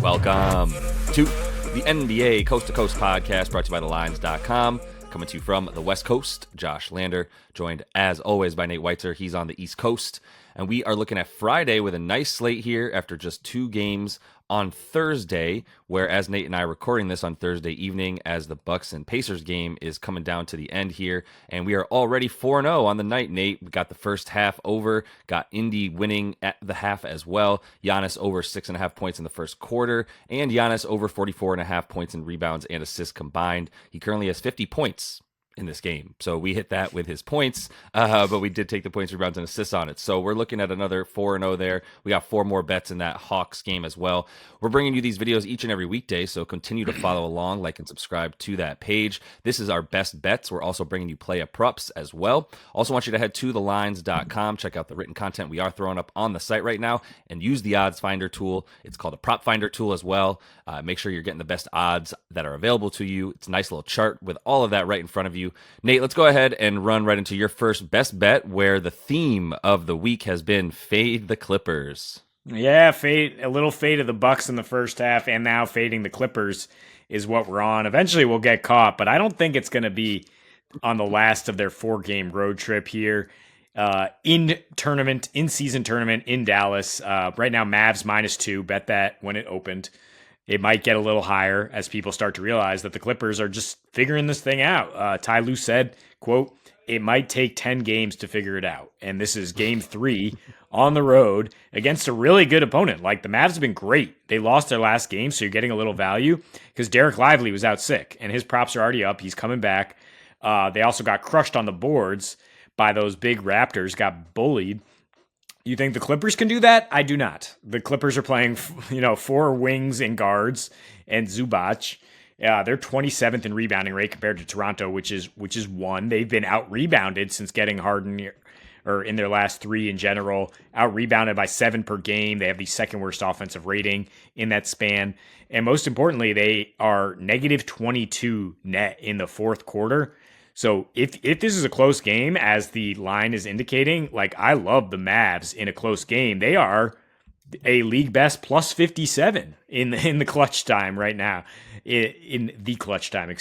Welcome to the NBA Coast to Coast podcast brought to you by thelines.com. Coming to you from the West Coast, Josh Lander, joined as always by Nate Weitzer. He's on the East Coast. And we are looking at Friday with a nice slate here after just 2 games on Thursday, whereas Nate and I are recording this on Thursday evening as the Bucks and Pacers game is coming down to the end here. And we are already 4-0 on the night, Nate. We got the first half over, got Indy winning at the half as well. Giannis over 6.5 points in the first quarter, and Giannis over 44.5 points in rebounds and assists combined. He currently has 50 points in this game. So we hit that with his points, but we did take the points, rebounds, and assists on it. So we're looking at another 4-0 there. We got 4 more bets in that Hawks game as well. We're bringing you these videos each and every weekday, so continue to follow along, like and subscribe to that page. This is our best bets. We're also bringing you play props as well. Also want you to head to thelines.com, check out the written content we are throwing up on the site right now, and use the odds finder tool. It's called a prop finder tool as well. Make sure you're getting the best odds that are available to you. It's a nice little chart with all of that right in front of you. Nate, let's go ahead and run right into your first best bet, where the theme of the week has been fade the Clippers. Yeah, a little fade of the Bucks in the first half, and now fading the Clippers is what we're on. Eventually we'll get caught, but I don't think it's going to be on the last of their 4-game road trip here. In-season tournament in Dallas. Right now, Mavs -2. Bet that when it opened. It might get a little higher as people start to realize that the Clippers are just figuring this thing out. Ty Lue said, quote, "It might take 10 games to figure it out." And this is game 3 on the road against a really good opponent. Like, the Mavs have been great. They lost their last game, so you're getting a little value because Derek Lively was out sick, and his props are already up. He's coming back. They also got crushed on the boards by those big Raptors, got bullied. You think the Clippers can do that? I do not. The Clippers are playing, 4 wings and guards and Zubac. They're 27th in rebounding rate compared to Toronto, which is 1. They've been out-rebounded since getting Harden, or in their last 3 in general, out-rebounded by 7 per game. They have the second worst offensive rating in that span. And most importantly, they are -22 net in the fourth quarter. So if this is a close game, as the line is indicating, like, I love the Mavs in a close game. They are a league best +57 in the clutch time right now. In clutch time,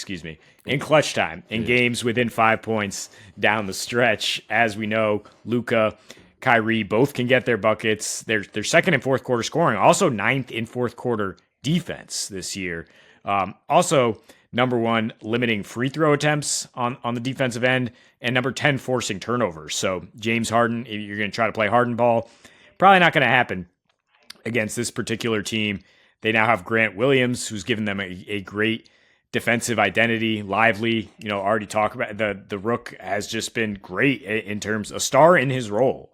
in games within 5 points down the stretch. As we know, Luka, Kyrie both can get their buckets. They're second in fourth quarter scoring, also 9th in fourth quarter defense this year. Also, number 1, limiting free throw attempts on the defensive end, and number 10, forcing turnovers. So James Harden, if you're going to try to play Harden ball, probably not going to happen against this particular team. They now have Grant Williams, who's given them a great defensive identity. Lively, already talked about the Rook has just been great in terms of a star in his role.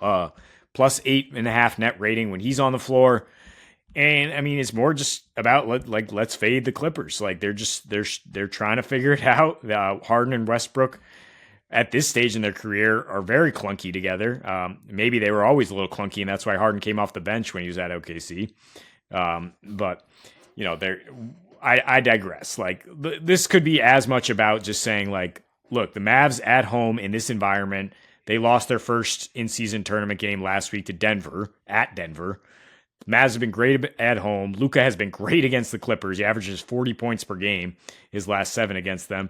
+8.5 net rating when he's on the floor. And I mean, it's more just about let's fade the Clippers. Like, they're trying to figure it out. Harden and Westbrook at this stage in their career are very clunky together. Maybe they were always a little clunky, and that's why Harden came off the bench when he was at OKC. But I digress. Like, this could be as much about just saying, like, look, the Mavs at home in this environment, they lost their first in-season tournament game last week to Denver, at Denver. Mavs have been great at home. Luka has been great against the Clippers. He averages 40 points per game his last 7 against them.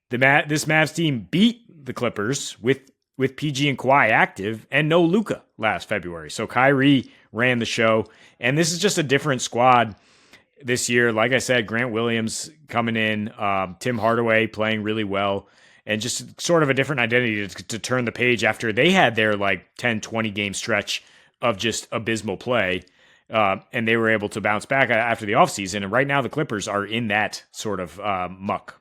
This Mavs team beat the Clippers with PG and Kawhi active and no Luka last February. So Kyrie ran the show, and this is just a different squad this year. Like I said, Grant Williams coming in, Tim Hardaway playing really well, and just sort of a different identity to turn the page after they had their 10, 20 game stretch of just abysmal play. And they were able to bounce back after the offseason. And right now the Clippers are in that sort of muck.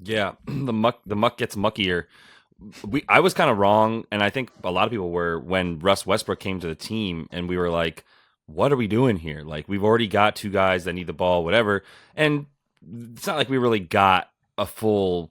Yeah, the muck gets muckier. I was kind of wrong, and I think a lot of people were, when Russ Westbrook came to the team, and we were like, what are we doing here? Like, we've already got 2 guys that need the ball, whatever. And it's not like we really got a full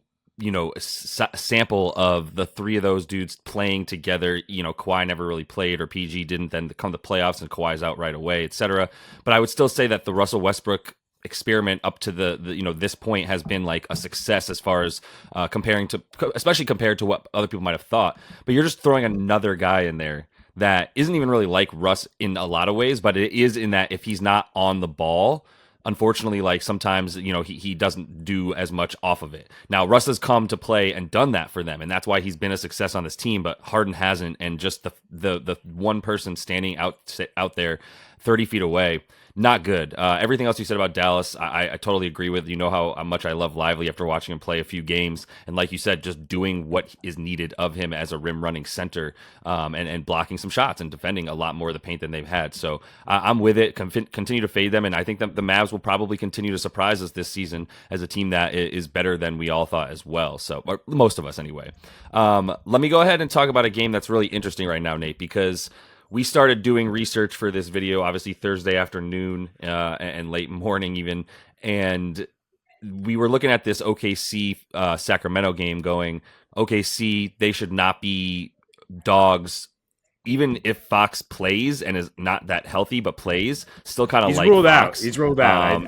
sample of the 3 of those dudes playing together. Kawhi never really played, or PG didn't then come to playoffs, and Kawhi's out right away, etc. But I would still say that the Russell Westbrook experiment up to the this point has been like a success as far as especially compared to what other people might have thought. But you're just throwing another guy in there that isn't even really like Russ in a lot of ways, but it is in that if he's not on the ball, unfortunately, like sometimes, he doesn't do as much off of it. Now, Russ has come to play and done that for them, and that's why he's been a success on this team, but Harden hasn't, and just the one person standing out there 30 feet away, not good. Everything else you said about Dallas, I totally agree with. You know how much I love Lively after watching him play a few games. And like you said, just doing what is needed of him as a rim running center, and blocking some shots and defending a lot more of the paint than they've had. So I'm with it. Continue to fade them. And I think that the Mavs will probably continue to surprise us this season as a team that is better than we all thought as well. So, or most of us anyway. Let me go ahead and talk about a game that's really interesting right now, Nate, because we started doing research for this video, obviously Thursday afternoon and late morning even, and we were looking at this OKC Sacramento game going, OKC, they should not be dogs, even if Fox plays and is not that healthy, but plays, still kind of like ruled Fox. He's ruled out.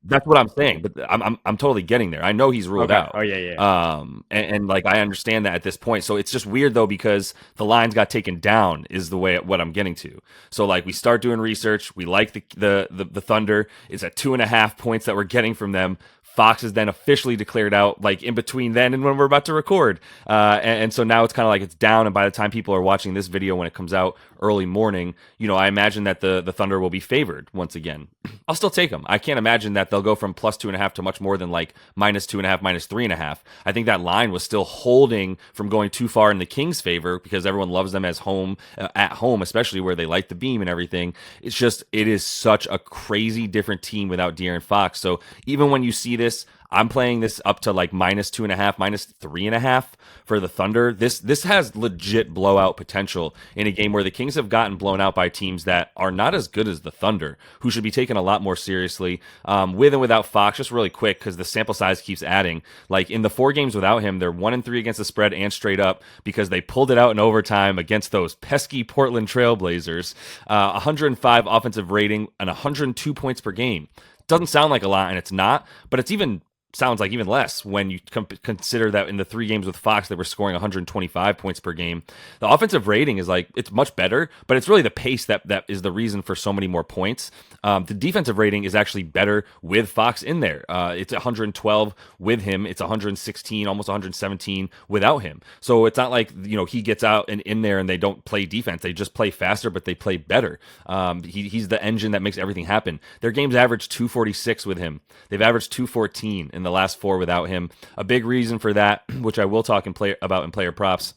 That's what I'm saying, but I'm totally getting there. I know he's ruled out. Oh yeah. And like I understand that at this point. So it's just weird though because the lines got taken down is the way what I'm getting to. So like we start doing research, we like the Thunder. It's at 2.5 points that we're getting from them. Fox is then officially declared out like in between then and when we're about to record. And so now it's kind of like it's down. And by the time people are watching this video when it comes out early morning, I imagine that the Thunder will be favored once again. I'll still take them. I can't imagine that they'll go from +2.5 to much more than like -2.5, -3.5. I think that line was still holding from going too far in the Kings' favor because everyone loves them as home at home, especially where they light the beam and everything. It's just, it is such a crazy different team without De'Aaron Fox. So even when you see this, I'm playing this up to like -2.5, -3.5 for the Thunder. This has legit blowout potential in a game where the Kings have gotten blown out by teams that are not as good as the Thunder, who should be taken a lot more seriously. With and without Fox, just really quick, because the sample size keeps adding. Like in the 4 games without him, they're 1-3 against the spread and straight up because they pulled it out in overtime against those pesky Portland Trailblazers. 105 offensive rating and 102 points per game. Doesn't sound like a lot, and it's not, but it's even sounds like even less when you consider that in the 3 games with Fox they were scoring 125 points per game. The offensive rating is like, it's much better, but it's really the pace that is the reason for so many more points. The defensive rating is actually better with Fox in there. It's 112 with him. It's 116, almost 117 without him. So it's not like, he gets out and in there and they don't play defense. They just play faster, but they play better. He's the engine that makes everything happen. Their games average 246 with him. They've averaged 214 in the last 4 without him. A big reason for that, which I will talk about in player props,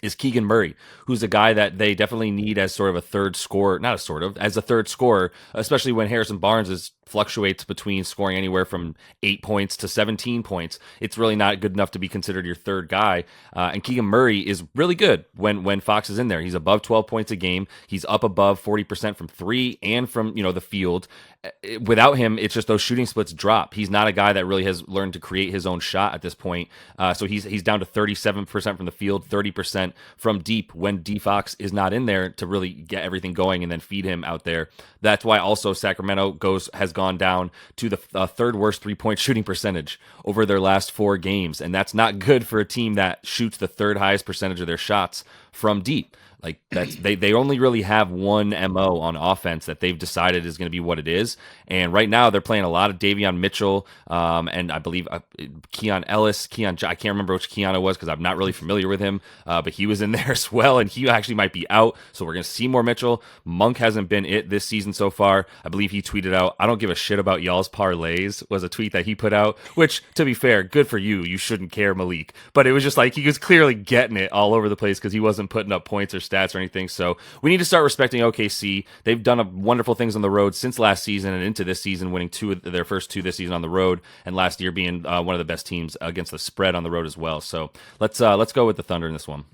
is Keegan Murray, who's a guy that they definitely need as sort of a third scorer, as a third scorer, especially when Harrison Barnes fluctuates between scoring anywhere from 8 points to 17 points. It's really not good enough to be considered your third guy. And Keegan Murray is really good when Fox is in there. He's above 12 points a game. He's up above 40% from 3 and from, the field. Without him, it's just those shooting splits drop. He's not a guy that really has learned to create his own shot at this point. So he's down to 37% from the field, 30% from deep when D-Fox is not in there to really get everything going and then feed him out there. That's why also Sacramento has gone down to the third worst 3-point shooting percentage over their last 4 games. And that's not good for a team that shoots the third highest percentage of their shots from deep. Like they only really have one MO on offense that they've decided is going to be what it is. And right now they're playing a lot of Davion Mitchell, and I believe Keon Ellis, I can't remember which Keon it was because I'm not really familiar with him, but he was in there as well, and he actually might be out. So we're going to see more Mitchell. Monk hasn't been it this season so far. I believe he tweeted out, "I don't give a shit about y'all's parlays," was a tweet that he put out, which, to be fair, good for you. You shouldn't care, Malik. But it was just like he was clearly getting it all over the place because he wasn't putting up points or stats or anything. So we need to start respecting OKC. They've done wonderful things on the road since last season and into this season, winning their first 2 this season on the road, and last year being one of the best teams against the spread on the road as well. So let's go with the Thunder in this one.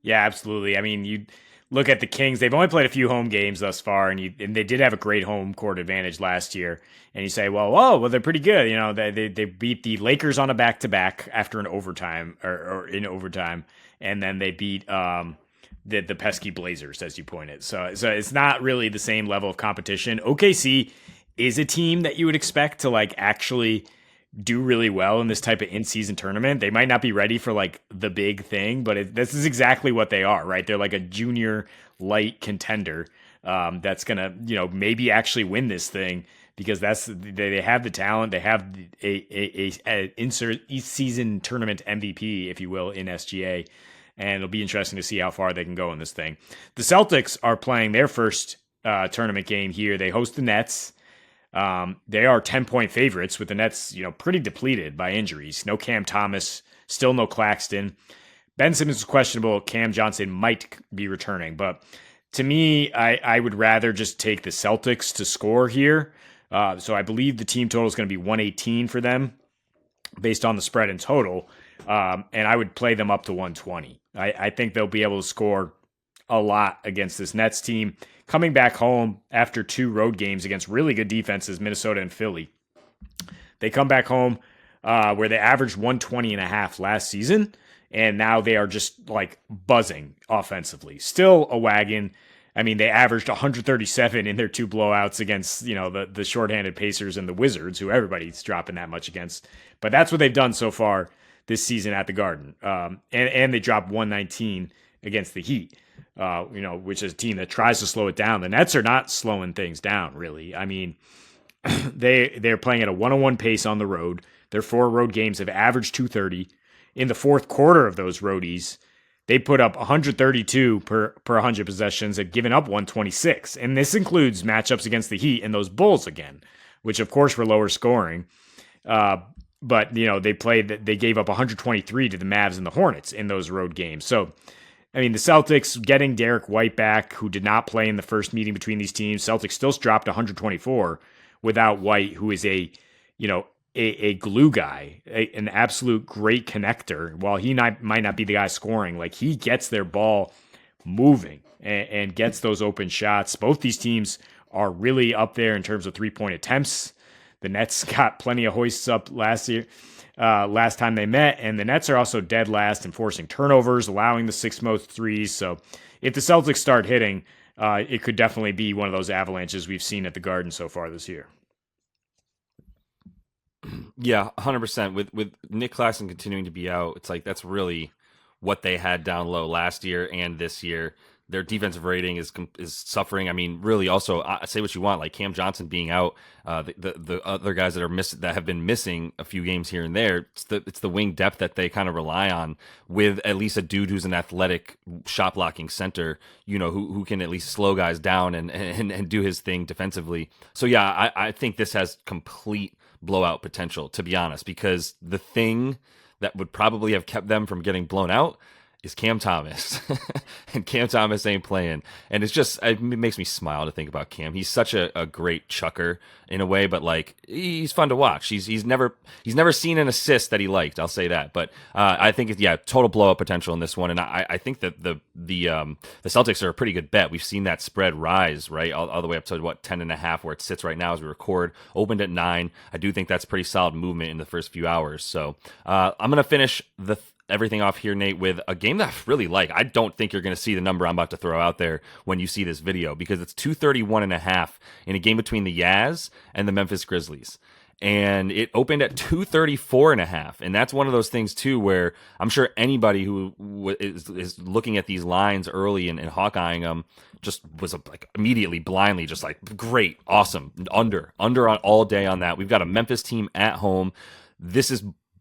Yeah, absolutely. I mean, you look at the Kings; they've only played a few home games thus far, and they did have a great home court advantage last year. And you say, well, they're pretty good. They beat the Lakers on a back-to-back after an overtime or in overtime, and then they beat the pesky Blazers, as you pointed. So it's not really the same level of competition. OKC is a team that you would expect to like actually do really well in this type of in-season tournament. They might not be ready for like the big thing, but this is exactly what they are, right? They're like a junior light contender that's gonna, maybe actually win this thing because they have the talent. They have a in-season tournament MVP, if you will, in SGA, and it'll be interesting to see how far they can go in this thing. The Celtics are playing their first tournament game here. They host the Nets. They are 10-point favorites with the Nets, pretty depleted by injuries. No Cam Thomas, still no Claxton. Ben Simmons is questionable. Cam Johnson might be returning. But to me, I would rather just take the Celtics to score here. So I believe the team total is going to be 118 for them based on the spread in total. And I would play them up to 120. I think they'll be able to score a lot against this Nets team. Coming back home after 2 road games against really good defenses, Minnesota and Philly. They come back home where they averaged 120.5 last season, and now they are just like buzzing offensively. Still a wagon. I mean, they averaged 137 in their 2 blowouts against, the shorthanded Pacers and the Wizards, who everybody's dropping that much against. But that's what they've done so far this season at the Garden. And they dropped 119 against the Heat. Which is a team that tries to slow it down. The Nets are not slowing things down, really. I mean, they're playing at a 101 pace on the road. Their 4 road games have averaged 230. In the fourth quarter of those roadies, they put up 132 per 100 possessions and given up 126. And this includes matchups against the Heat and those Bulls again, which of course were lower scoring. But they gave up 123 to the Mavs and the Hornets in those road games. So, I mean, the Celtics getting Derek White back, who did not play in the first meeting between these teams. Celtics still dropped 124 without White, who is a glue guy, an absolute great connector. While he might not be the guy scoring, like he gets their ball moving and gets those open shots. Both these teams are really up there in terms of 3-point attempts. The Nets got plenty of hoists up last time they met, and the Nets are also dead last in forcing turnovers, allowing the 6th most threes. So if the Celtics start hitting, it could definitely be one of those avalanches we've seen at the Garden so far this year. Yeah, 100%. With Nick Claxton continuing to be out, it's like that's really what they had down low last year and this year. Their defensive rating is suffering. I mean, really, also say what you want, like Cam Johnson being out, the other guys that have been missing a few games here and there. It's the wing depth that they kind of rely on, with at least a dude who's an athletic shot blocking center, who can at least slow guys down and do his thing defensively. So yeah, I think this has complete blowout potential, to be honest, because the thing that would probably have kept them from getting blown out is Cam Thomas. And Cam Thomas ain't playing. And it makes me smile to think about Cam. He's such a great chucker in a way, but like he's fun to watch. He's never seen an assist that he liked, I'll say that. But I think total blowout potential in this one. And I think that the Celtics are a pretty good bet. We've seen that spread rise, right? All the way up to 10.5 where it sits right now as we record. Opened at 9. I do think that's pretty solid movement in the first few hours. So I'm gonna finish everything off here, Nate, with a game that I really like. I don't think you're going to see the number I'm about to throw out there when you see this video, because it's 231.5 in a game between the Jazz and the Memphis Grizzlies. And it opened at 234.5. And that's one of those things too, where I'm sure anybody who is looking at these lines early and hawk-eyeing them just was like immediately blindly just like, great, awesome, under on all day on that. We've got a Memphis team at home.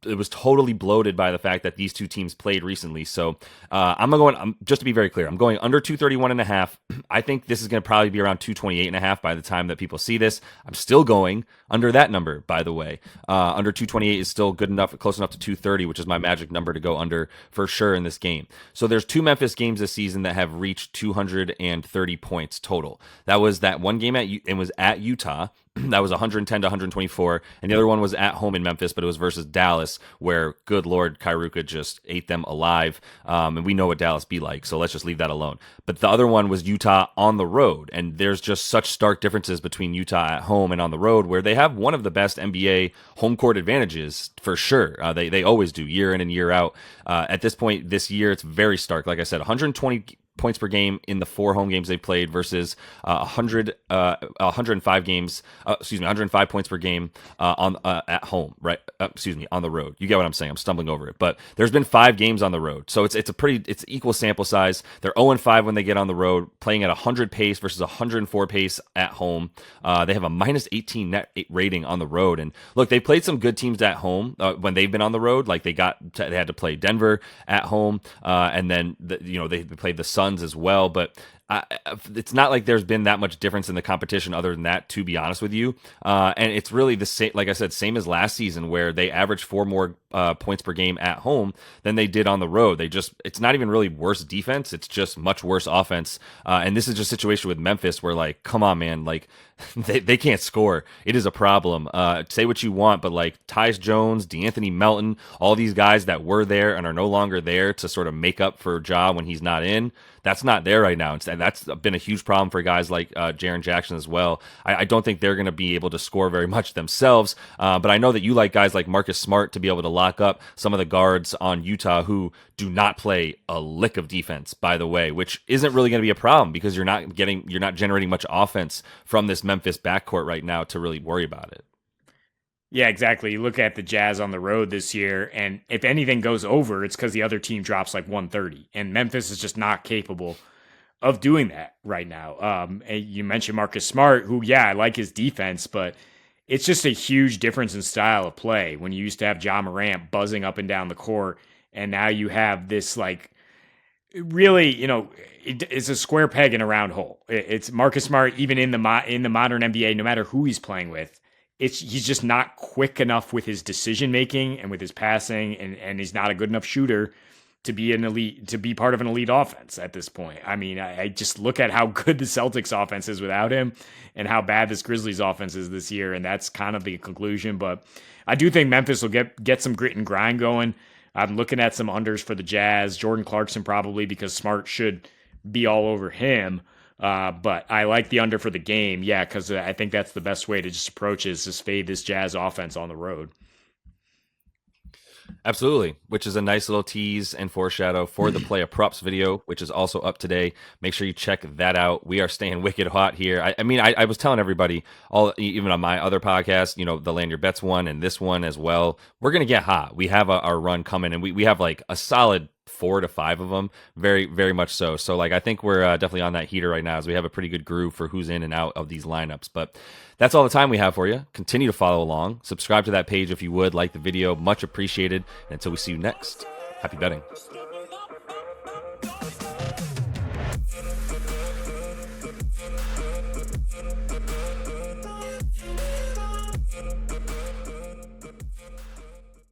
It was totally bloated by the fact that these two teams played recently. So just to be very clear, I'm going under 231.5. I think this is going to probably be around 228.5 by the time that people see this. I'm still going under that number, by the way. Under 228 is still good enough, close enough to 230, which is my magic number to go under for sure in this game. So there's 2 Memphis games this season that have reached 230 points total. That was that one game was at Utah. That was 110 to 124, and the other one was at home in Memphis, but it was versus Dallas, where, good Lord, Kyruka just ate them alive, and we know what Dallas be like, so let's just leave that alone. But the other one was Utah on the road, and there's just such stark differences between Utah at home and on the road, where they have one of the best NBA home court advantages, for sure. They always do, year in and year out. At this point this year, it's very stark. Like I said, 120 points per game in the 4 home games they played versus 105 games. 105 points per game on at home, right? On the road. You get what I'm saying? I'm stumbling over it, but there's been 5 games on the road, so it's equal sample size. They're 0-5 when they get on the road, playing at 100 pace versus 104 pace at home. They have a -18 net rating on the road, and look, they played some good teams at home when they've been on the road. Like they had to play Denver at home, and then they played the Suns as well, but it's not like there's been that much difference in the competition other than that, to be honest with you. And it's really the same, like I said, same as last season where they averaged 4 more points per game at home than they did on the road. It's not even really worse defense. It's just much worse offense. And this is just a situation with Memphis where, like, come on, man, like they can't score. It is a problem. Say what you want, but like Tyus Jones, DeAnthony Melton, all these guys that were there and are no longer there to sort of make up for Ja when he's not in, that's not there right now. And that's been a huge problem for guys like Jaren Jackson as well. I don't think they're going to be able to score very much themselves, but I know that you like guys like Marcus Smart to be able to lock up some of the guards on Utah who do not play a lick of defense, by the way, which isn't really going to be a problem because you're not generating much offense from this Memphis backcourt right now to really worry about it. Yeah, exactly. You look at the Jazz on the road this year, and if anything goes over, it's because the other team drops like 130, and Memphis is just not capable of doing that right now. And you mentioned Marcus Smart, who, yeah, I like his defense, but it's just a huge difference in style of play when you used to have Ja Morant buzzing up and down the court, and now you have this, like, really, it's a square peg in a round hole. It's Marcus Smart, even in the modern NBA, no matter who he's playing with. He's just not quick enough with his decision making and with his passing, and he's not a good enough shooter to be part of an elite offense at this point. I mean, I just look at how good the Celtics offense is without him and how bad this Grizzlies offense is this year, and that's kind of the conclusion. But I do think Memphis will get some grit and grind going. I'm looking at some unders for the Jazz. Jordan Clarkson probably, because Smart should be all over him. But I like the under for the game, yeah, because I think that's the best way to just approach it, is just fade this Jazz offense on the road. Absolutely, which is a nice little tease and foreshadow for the Playa Props video, which is also up today. Make sure you check that out. We are staying wicked hot here. I was telling everybody, even on my other podcast, the Land Your Bets one and this one as well, we're going to get hot. We have our run coming, and we have like a solid 4 to 5 of them, very, very much so. So, like, I think we're definitely on that heater right now, as we have a pretty good groove for who's in and out of these lineups. But that's all the time we have for you. Continue to follow along. Subscribe to that page if you would. Like the video. Much appreciated. And until we see you next, happy betting.